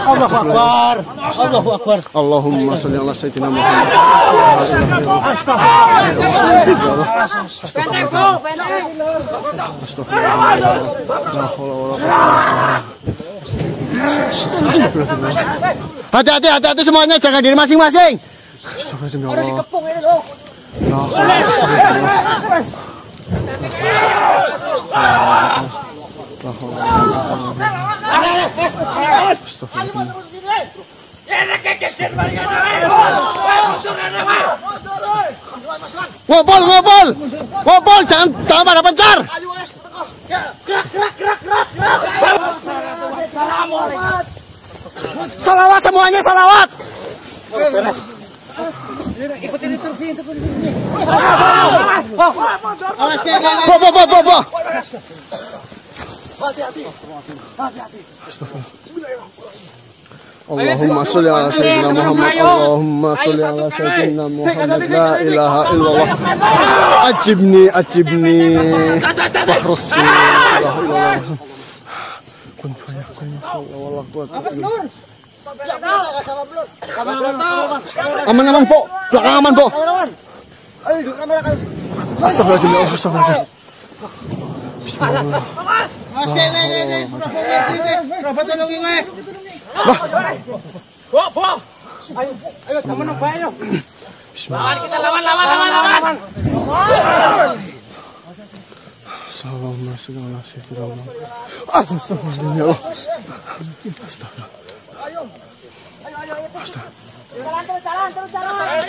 Allahu Akbar. Allahu Akbar. Allahumma sholli ala sayyidina Muhammad. Hati-hati semuanya, jangan diri masing-masing. Ada dikepung ini loh. Ngopol, jangan pada pencar. Salawat semuanya, salawat. Ikutin instruksi. Bo. Hati-hati. Allahumma sholli ala sayyidina Muhammad. Allahumma sholli ala sayyidina Muhammad. La ilaha illallah. Ajibni. Wahrusni. La ilaha illallah. Kun fayakun. Wallahu akbar. Aman, Po. Belakang aman, Po. Ayo, duduk kamera kan. Astagfirullah. Bismillah. Mas, nih. Berapa tolongin, Nek? Bo. Ayo, temen apa ayo. Bismillah. Kita lawan. Assalamualaikum warahmatullahi wabarakatuh. Ayo.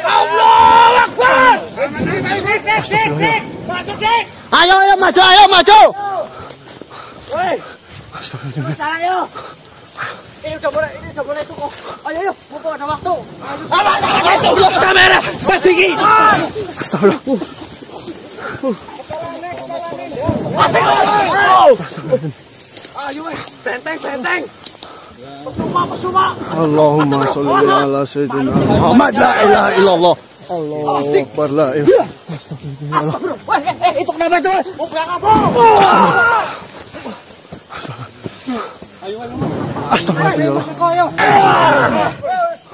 Allahu Akbar. Ayo maju. Woi. Astagfirullah. Ayo. Ini udah boleh itu kok. Ayo, mumpung ada waktu. Ayo, kamera. Pasiki. Astagfirullah. Ayo, benteng. Percuma. Allahumma sholli ala sayyidina Muhammad. La ilaha illallah. Allahu Akbar. La ilaha. Astagfirullah. Itu kenapa itu? Astagfirullah.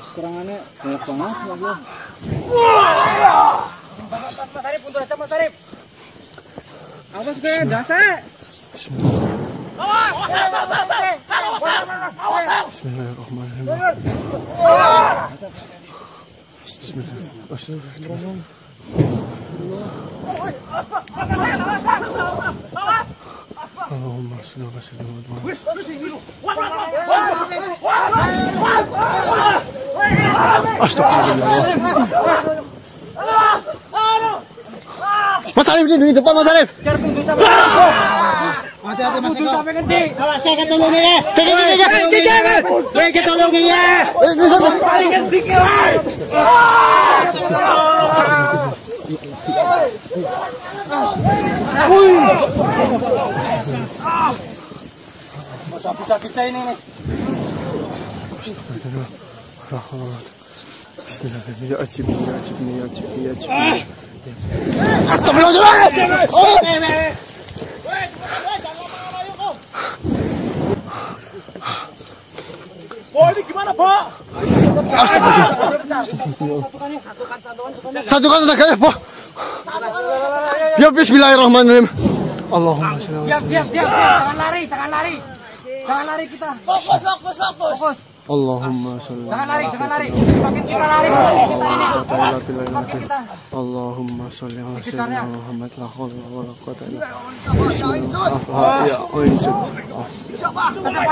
Serangannya banyak banget. Mas Arif, untuk aja Mas Arif. Awas gue, dasar. Bismillahirrahmanirrahim. Allahumma sholli ala sayyidina Muhammad. Astagfirullah. Mas Arif di depan, Mas Arif. Hati-hati Mas Eko. Awas kayak tolongin ya. Kayak tolongin ya. Paling genting ya. Bisa ini nih. Bismillahirrahmanirrahim. Astagfirullah. Oh, ini gimana, Pak? Satukan tenaganya, Pak. Ya, bismillahirrahmanirrahim. Allahumma sholli ala sayyidina. Diam. Jangan lari kita. Fokus. Allahumma sholli. Jangan lari. Semakin kita lari, kita ini. Allahumma sholli ala sayyidina Muhammad. La haula wala quwwata illa billah.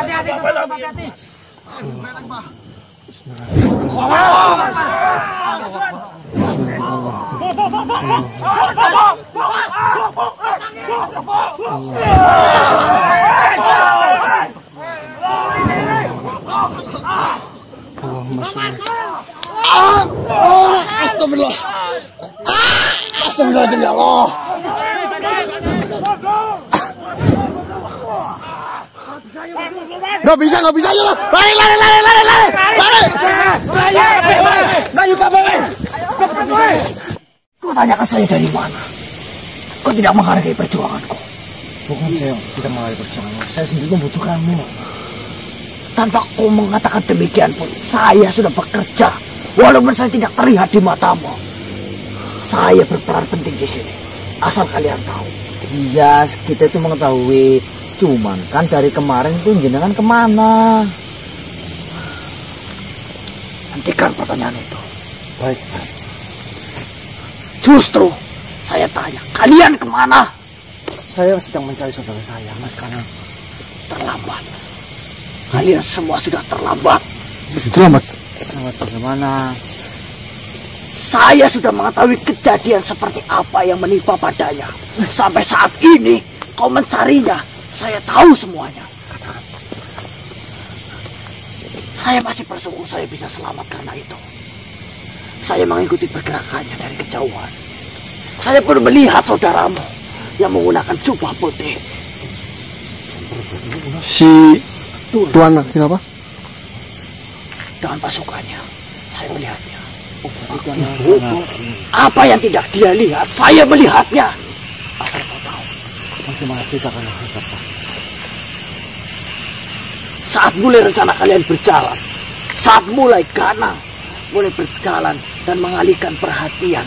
Hati-hati. Astagfirullah. Astagfirullah ya Allah. Gak bisa ya lo. Lari. Kau tanyakan saya dari mana? Kau tidak menghargai perjuanganku. Bukan saya tidak mau percaya. Saya sendiri membutuhkanmu. Tanpa kau mengatakan demikian pun, saya sudah bekerja. Walaupun saya tidak terlihat di matamu, saya berperan penting di sini. Asal kalian tahu. Iya, kita itu mengetahui. Cuman kan dari kemarin itu jenengan kemana? Hentikan pertanyaan itu. Baik. Justru saya tanya, kalian kemana? Saya sedang mencari saudara saya, Mas Kanang. Terlambat. Kalian semua sudah terlambat. Selamat. Selamat bagaimana? Saya sudah mengetahui kejadian seperti apa yang menimpa padanya. Sampai saat ini kau mencarinya. Saya tahu semuanya. Saya masih bersyukur saya bisa selamat karena itu. Saya mengikuti pergerakannya dari kejauhan. Saya pun melihat saudaramu yang menggunakan jubah putih. Si Tuan kenapa? Dengan pasukannya, saya melihatnya. Apa yang tidak dia lihat, saya melihatnya. Asal kau tahu. Bagaimana ceritakan Bapak? Saat mulai rencana kalian berjalan, saat mulai Ganang mulai berjalan dan mengalihkan perhatian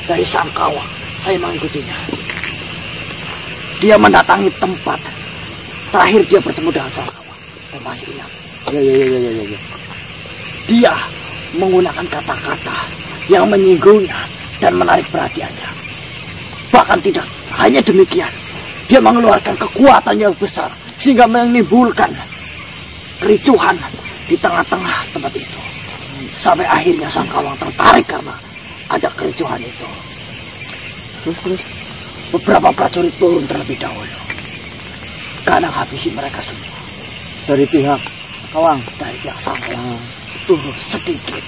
dari Sangkawang, saya mengikutinya. Dia mendatangi tempat terakhir dia bertemu dengan Sangkawang. Saya masih ingat. Ya. Dia menggunakan kata-kata yang menyinggungnya dan menarik perhatiannya. Bahkan tidak hanya demikian, dia mengeluarkan kekuatan yang besar sehingga menimbulkan kericuhan di tengah-tengah tempat itu. Sampai akhirnya Sangkawang tertarik karena ada kericuhan itu. Terus. Beberapa prajurit turun terlebih dahulu. Kadang habisi mereka semua. Dari pihak Kawang. Dari pihak Sangkawang turun sedikit.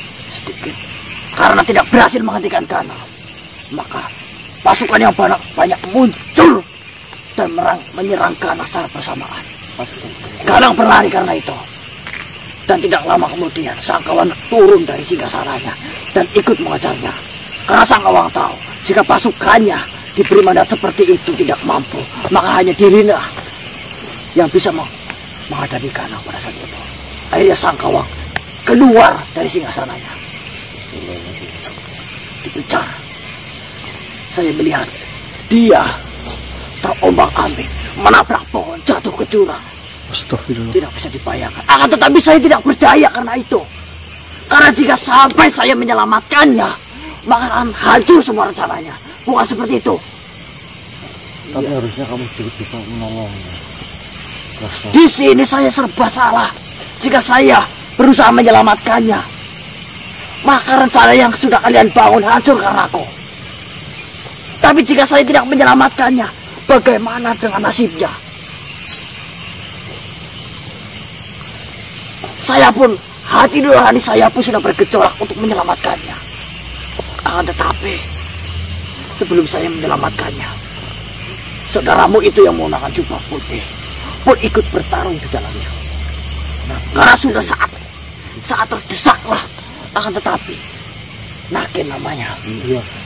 Karena tidak berhasil menghentikan Ganang, maka pasukan yang banyak muncul dan menyerang Ganang secara bersamaan. Ganang berlari karena itu. Dan tidak lama kemudian Sangkawang turun dari singgasananya dan ikut mengejarnya. Karena Sangkawang tahu jika pasukannya diberi mandat seperti itu tidak mampu, maka hanya dirinya yang bisa menghadapi Ganang pada saat itu. Akhirnya Sangkawang keluar dari singgasananya. Dikejar. Saya melihat dia terombang-ambing, menabrak pohon, jatuh ke jurang. Astagfirullah. Tidak bisa dibayangkan. Akan tetapi saya tidak berdaya karena itu. Karena jika sampai saya menyelamatkannya, maka akan hancur semua rencananya. Bukan seperti itu. Tapi harusnya kamu juga bisa menolongnya. Di sini saya serba salah. Jika saya berusaha menyelamatkannya, maka rencana yang sudah kalian bangun hancur karena aku. Tapi jika saya tidak menyelamatkannya, bagaimana dengan nasibnya? Saya pun, hati nurani saya pun sudah bergejolak untuk menyelamatkannya. Akan tetapi, sebelum saya menyelamatkannya, saudaramu itu yang menggunakan jubah putih pun ikut bertarung di dalamnya. Karena sudah saat terdesaklah. Akan tetapi, Nakin namanya,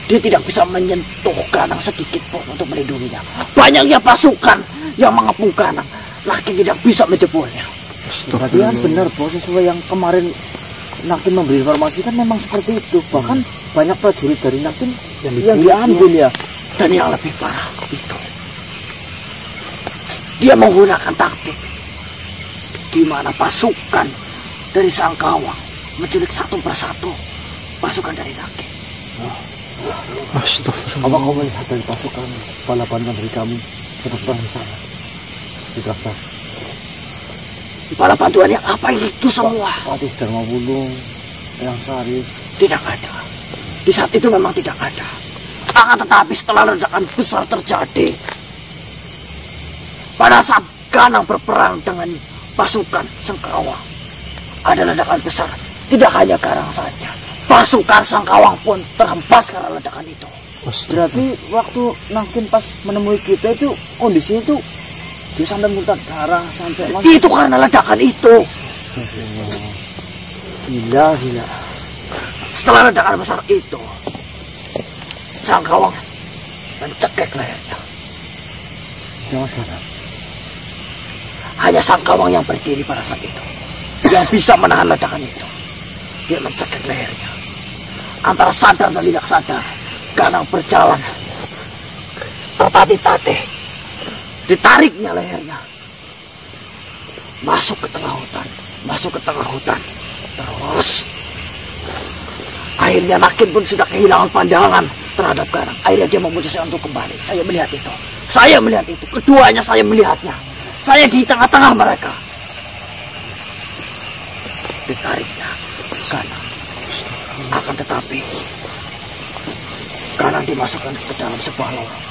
dia tidak bisa menyentuh Ganang sedikit pun untuk melindunginya. Banyaknya pasukan yang mengepung Ganang, Nakin tidak bisa menjebolnya. Berarti kan benar bos, sesuai yang kemarin Nakin memberi informasi kan memang seperti itu. Bahkan banyak prajurit dari Nakin yang diambil ya. Dan yang lebih parah itu, dia menggunakan taktik di mana pasukan dari Sangkawang menculik satu persatu pasukan dari Nakin. Astagfirullah. Apa kau melihat dari pasukan bala bantuan dari kami berperang di sana? Tidak sah. Bala bantuan yang apa itu semua? Patih Dharma Wulung, yang Sari. Tidak ada. Di saat itu memang tidak ada. Akan tetapi setelah ledakan besar terjadi, pada saat Ganang berperang dengan pasukan Sangkawang, ada ledakan besar. Tidak hanya Ganang saja, pasukan Sangkawang pun terhempas karena ledakan itu. Berarti waktu Nakin pas menemui kita itu kondisinya itu dia sampai muntah darah sampai Itu karena ledakan itu. Gila. Setelah ledakan besar itu, Sangkawang mencekik lehernya. maksudnya Mas Danang? Hanya Sangkawang yang berdiri pada saat itu, yang bisa menahan ledakan itu. Dia mencekik lehernya. Antara sadar dan tidak sadar, Ganang berjalan tertatih-tatih. Ditariknya lehernya. Masuk ke tengah hutan. Terus akhirnya Nakin pun sudah kehilangan pandangan terhadap Ganang. Akhirnya dia memutuskan untuk kembali. Saya melihat itu. Keduanya saya melihatnya. Saya di tengah-tengah mereka. Ditariknya Ganang. Akan tetapi Ganang dimasukkan ke dalam sebuah lorong.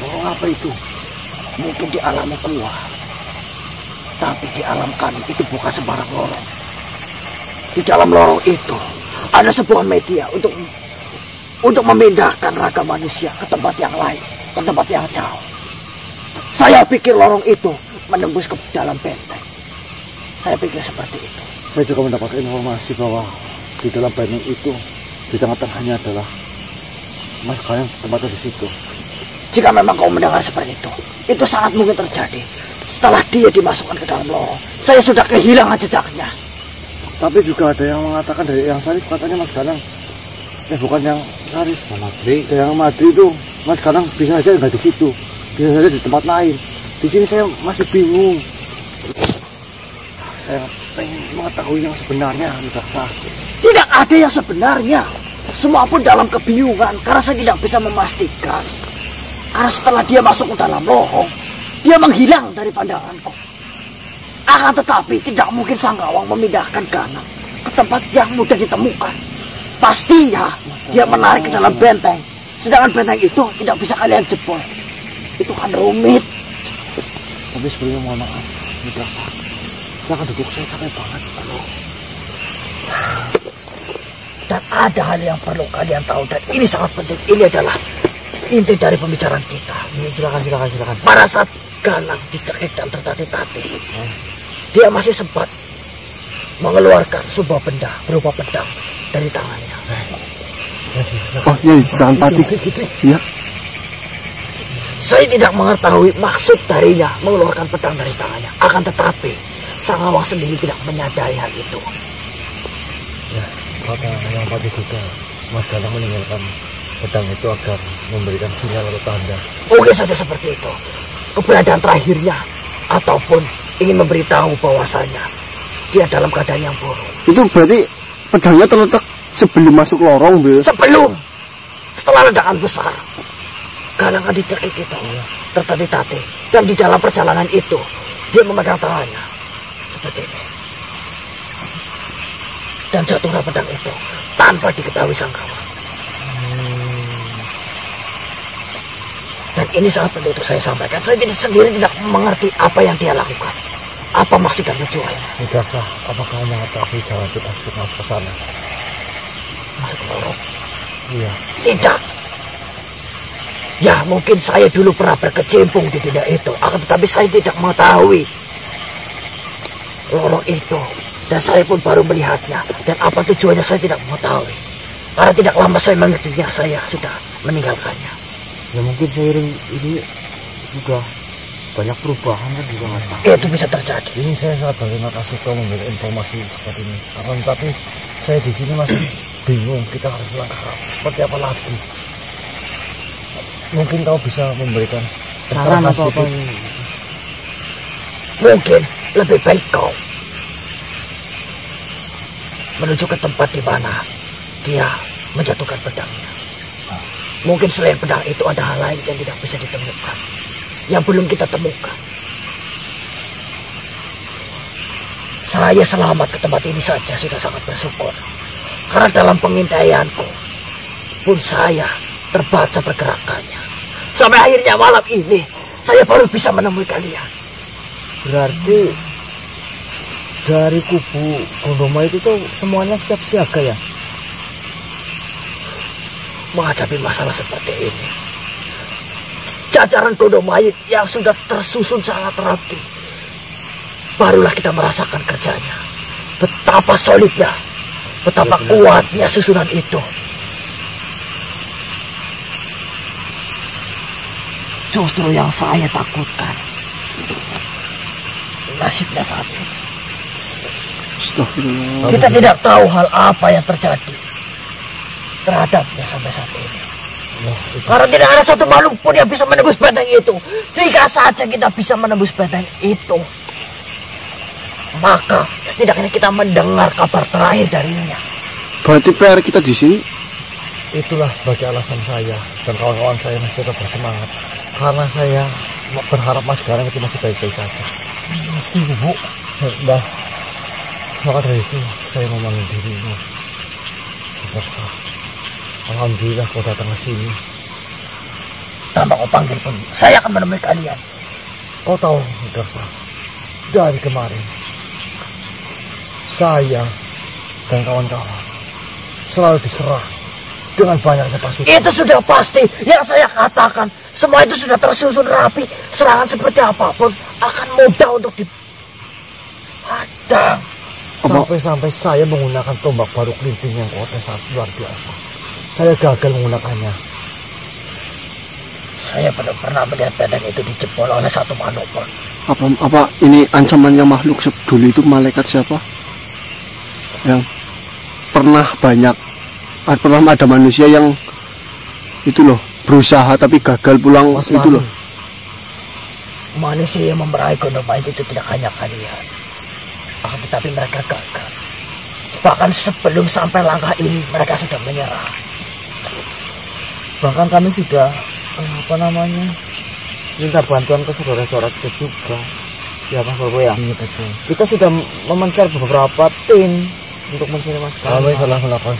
Lorong apa itu? Mungkin di alam gua. Tapi di alam kami itu bukan sembarang lorong. Di dalam lorong itu ada sebuah media untuk memindahkan raga manusia ke tempat yang lain, ke tempat yang jauh. Saya pikir lorong itu menembus ke dalam benteng. Saya pikir seperti itu. Saya juga mendapatkan informasi bahwa di dalam benteng itu, di tengah-tengahnya adalah Mas Ganang tempatnya di situ. Jika memang kau mendengar seperti itu sangat mungkin terjadi. Setelah dia dimasukkan ke dalam lorong, saya sudah kehilangan jejaknya. Tapi juga ada yang mengatakan dari yang Sarif katanya Mas Ganang, bukan yang Sarif, yang Madri itu Mas Ganang bisa saja nggak di situ, bisa saja di tempat lain. Di sini saya masih bingung. Saya pengen mengetahui yang sebenarnya, Tidak ada yang sebenarnya. Semua pun dalam kebingungan karena saya tidak bisa memastikan. Karena setelah dia masuk ke dalam lorong, dia menghilang dari pandanganku. Akan tetapi tidak mungkin Sangkawang memindahkan Ganang ke tempat yang mudah ditemukan. Pastinya dia menarik ke dalam benteng. Sedangkan benteng itu tidak bisa kalian jebol. Itu kan rumit. Tapi sebelumnya mohon maaf, saya akan duduk, saya capek banget. Dan ada hal yang perlu kalian tahu, dan ini sangat penting. Ini adalah inti dari pembicaraan kita. Silakan. Pada saat Ganang dicekik dan tertatih-tatih, dia masih sempat mengeluarkan sebuah benda berupa pedang dari tangannya. Oh iya, jangan pati. Iya. Saya tidak mengetahui maksud darinya mengeluarkan pedang dari tangannya. Akan tetapi Sangkawang sendiri tidak menyadari hal itu. Ya, kata yang pati juga Mas Ganang meninggalkan pedang itu agar memberikan sinyal atau tanda. Mungkin saja seperti itu. Keberadaan terakhirnya ataupun ingin memberitahu bahwasanya dia dalam keadaan yang buruk. Itu berarti pedangnya terletak sebelum masuk lorong, Bil? Sebelum, setelah ledakan besar, Ganang dicekik itu, tertatih-tatih, dan di dalam perjalanan itu dia memegang tangannya seperti ini, dan jatuhlah pedang itu tanpa diketahui Sangkawang. Dan ini sangat penting untuk saya sampaikan. Saya sendiri tidak mengerti apa yang dia lakukan. Apa maksud dan tujuannya. Tidakkah, apakah mengetahui jalan kita masuk ke sana? Masuk ke lorong? Iya. Tidak. Ya mungkin saya dulu pernah berkecimpung di dunia itu. Akan tetapi saya tidak mengetahui lorong itu. Dan saya pun baru melihatnya. Dan apa tujuannya saya tidak mengetahui. Karena tidak lama saya mengertinya, saya sudah meninggalkannya. Ya mungkin seiring ini juga banyak perubahan kan juga Mas. Itu bisa terjadi. Ini saya sangat berterima kasih kau memberikan informasi seperti ini. Akan tetapi saya di sini masih bingung kita harus melangkah seperti apa lagi. Mungkin kau bisa memberikan saran atau apa? Mungkin lebih baik kau menuju ke tempat di mana dia menjatuhkan pedangnya. Mungkin selain pedang itu ada hal lain yang tidak bisa ditemukan, yang belum kita temukan. Saya selamat ke tempat ini saja sudah sangat bersyukur. Karena dalam pengintaianku pun saya terbaca pergerakannya. Sampai akhirnya malam ini saya baru bisa menemui kalian. Berarti dari kubu Gondoma itu tuh semuanya siap siaga ya? Menghadapi masalah seperti ini, jajaran Gondomayit yang sudah tersusun sangat rapi, barulah kita merasakan kerjanya. Betapa solidnya, betapa kuatnya susunan itu. Justru yang saya takutkan nasibnya saat ini. Astagfirullah. Kita tidak tahu hal apa yang terjadi terhadapnya sampai saat ini. Karena tidak ada satu makhluk pun yang bisa menembus benteng itu. Jika saja kita bisa menembus benteng itu, maka setidaknya kita mendengar kabar terakhir darinya. Berarti PR kita di sini. Itulah sebagai alasan saya dan kawan-kawan saya masih tetap bersemangat. Karena saya berharap Mas Garang itu masih baik-baik saja. Mesti Bu. Nah, maka dari itu saya memanggil dirimu. Alhamdulillah kau datang ke sini. Tanpa kau panggil pun, saya akan menemui kalian. Kau tahu, Darsa, dari kemarin saya dan kawan-kawan selalu diserang dengan banyaknya pasukan. Itu sudah pasti. Yang saya katakan, semua itu sudah tersusun rapi. Serangan seperti apapun akan mudah untuk dihadang. Sampai-sampai saya menggunakan tombak baru kelinting yang kuatnya sangat luar biasa. Saya gagal menggunakannya. Saya belum pernah melihat benteng itu dijebol oleh satu manuver. Apa ini ancamannya makhluk dulu itu malaikat siapa? Yang pernah ada manusia yang itu loh berusaha tapi gagal pulang. Mas itu loh. Manusia yang memeraih gunung Bait itu tidak hanya kalian, akan tetapi mereka gagal. Bahkan sebelum sampai langkah ini mereka sudah menyerah. Bahkan kami sudah minta bantuan ke saudara-saudara kita juga. Ya Mas Bobo ya. Iya betul. Kita sudah memencar beberapa tim untuk mencari Mas Garang. Kami telah melakukan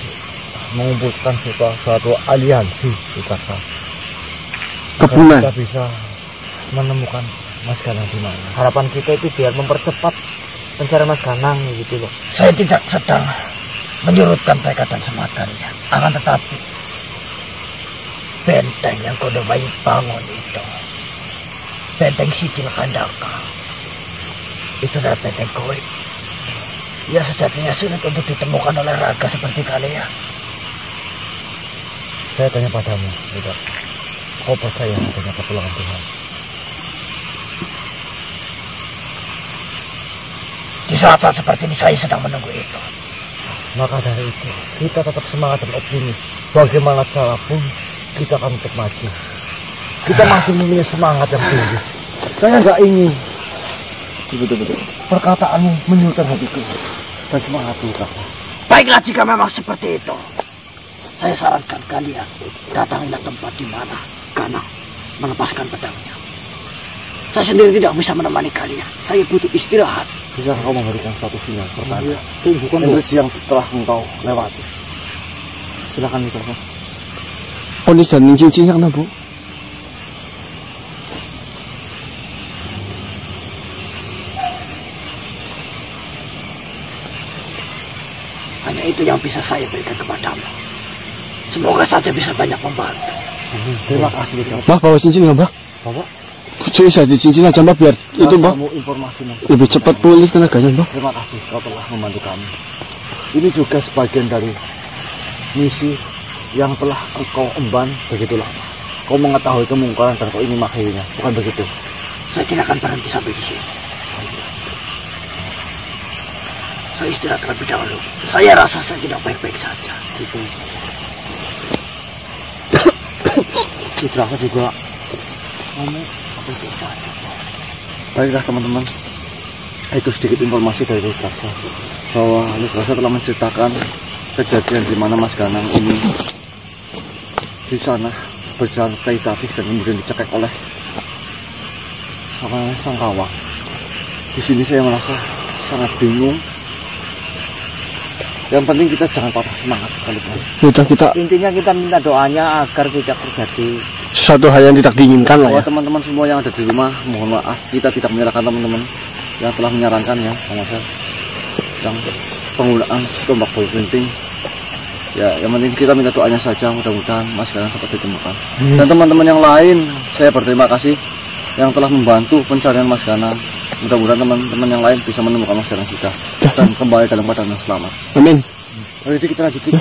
mengumpulkan suatu aliansi kita. Gabungan. Kita bisa menemukan Mas Garang di mana. Harapan kita itu biar mempercepat pencarian Mas Garang gitu loh. Saya tidak sedang menyurutkan tekad dan semangat kalian. Akan tetapi benteng yang Gunung Bait bangun itu, benteng Sijil Kandaka, itu adalah benteng goib yang sejatinya sulit untuk ditemukan oleh raga seperti kalian. Saya tanya padamu, tidak? Kau percaya adanya pertolongan Tuhan? Di saat-saat seperti ini saya sedang menunggu itu. Maka dari itu kita tetap semangat dan optimis. Bagaimana carapun kita akan tetap maju. Kita masih mempunyai semangat yang tinggi. Saya nggak ingin betul-betul perkataanmu menyulitkan hatiku dan semangatku. Baiklah jika memang seperti itu, saya sarankan kalian datangilah tempat di mana Kanang melepaskan pedangnya. Saya sendiri tidak bisa menemani kalian. Saya butuh istirahat. Bisa kau memberikan suatu sinyal pertanda? Bukan energi yang telah engkau lewati. Silakan Mitra. Kondisi dan cincin sana Bu. Hanya itu yang bisa saya berikan kepadamu. Semoga saja bisa banyak membantu. Terima kasih Mitra. Mbak bawa cincin nggak Mbak? Bawa. Cuy saya di cincin aja Mbak biar itu Mbak Informasinya. lebih cepat pulih tenaganya Mbak. Terima kasih kau telah membantu kami. Ini juga sebagian dari misi yang telah kau emban begitu lama. Kau mengetahui kemungkaran dan kau ingin mengakhirinya, bukan begitu? Saya tidak akan berhenti sampai di sini. Saya istirahat terlebih dahulu. Saya rasa saya tidak baik-baik saja. Itu. Putraku juga. Baiklah teman-teman, itu sedikit informasi dari Nugrasa bahwa Nugrasa telah menceritakan kejadian di mana Mas Ganang ini di sana berjalan meditatif dan kemudian dicekek oleh sang kawang. Di sini saya merasa sangat bingung. Yang penting kita jangan patah semangat sekalipun. Intinya kita minta doanya agar tidak terjadi Sesuatu hal yang tidak diinginkan lah ya. Buat teman-teman semua yang ada di rumah, mohon maaf kita tidak menyalahkan teman-teman yang telah menyarankan ya, sama saya yang penggunaan tombak bau kelinting. Ya, yang penting kita minta doanya saja, mudah-mudahan Mas Ganang dapat ditemukan. Dan teman-teman yang lain, saya berterima kasih yang telah membantu pencarian Mas Ganang. Mudah-mudahan teman-teman yang lain bisa menemukan Mas Ganang juga dan kembali dalam keadaan yang selamat. Amin. Jadi kita lanjutin.